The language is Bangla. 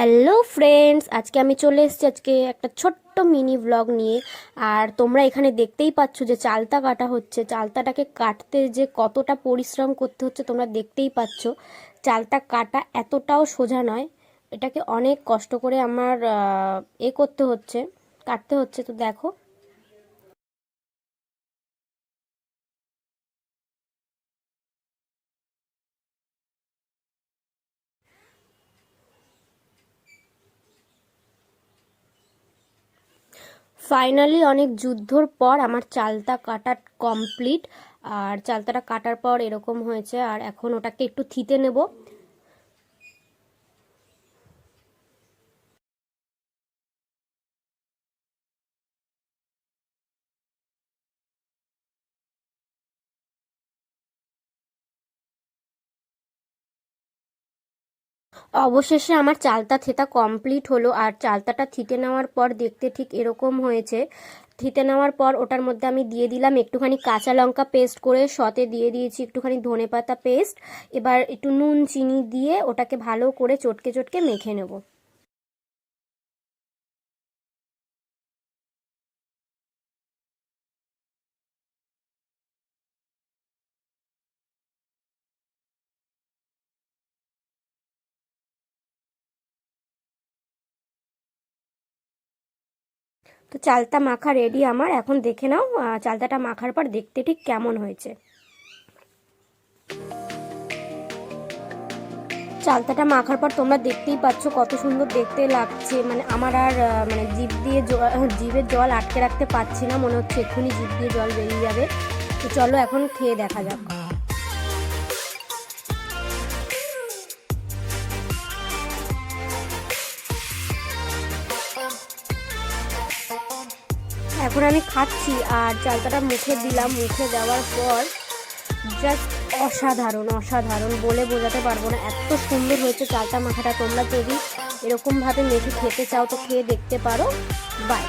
হ্যালো ফ্রেন্ডস, আজকে আমি চলে এসেছি আজকে একটা ছোট্ট মিনি ব্লগ নিয়ে। আর তোমরা এখানে দেখতেই পাচ্ছ যে চালতা কাটা হচ্ছে। চালতাটাকে কাটতে যে কতটা পরিশ্রম করতে হচ্ছে তোমরা দেখতেই পাচ্ছ। চালতা কাটা এতটাও সোজা নয়, এটাকে অনেক কষ্ট করে আমার করতে হচ্ছে, কাটতে হচ্ছে। তো দেখো, ফাইনালি অনেক যুদ্ধর পর আমার চালতা কাটা কমপ্লিট। আর চালতাটা কাটার পর এরকম হয়েছে। আর এখন ওটাকে একটু থিতে নেব। অবশেষে আমার চালতা থেতা কমপ্লিট হলো। আর চালতাটা থিতে নেওয়ার পর দেখতে ঠিক এরকম হয়েছে। থিতে নেওয়ার পর ওটার মধ্যে আমি দিয়ে দিলাম একটুখানি কাঁচা লঙ্কা পেস্ট করে, সতে দিয়ে দিয়েছি একটুখানি ধনেপাতা পেস্ট। এবার একটু নুন চিনি দিয়ে ওটাকে ভালো করে চটকে চটকে মেখে নেব। তো চালতা মাখা রেডি আমার। এখন দেখে নাও চালতাটা মাখার পর দেখতে ঠিক কেমন হয়েছে। চালতাটা মাখার পর তোমরা দেখতেই পাচ্ছ কত সুন্দর দেখতে লাগছে। মানে আমার আর মানে জিভের জল আটকে রাখতে পারছি না, মনে হচ্ছে এক্ষুনি জিভ দিয়ে জল বেরিয়ে যাবে। তো চলো এখন খেয়ে দেখা যাক। এখন আমি খাচ্ছি আর চালতাটা মুখে দিলাম। মুখে দেওয়ার পর জাস্ট অসাধারণ অসাধারণ, বলে বোঝাতে পারবো না, এত সুন্দর হয়েছে চালতা মাখাটা। তোমরা যদি এরকমভাবে মেখে খেতে চাও তো খেয়ে দেখতে পারো। বাই।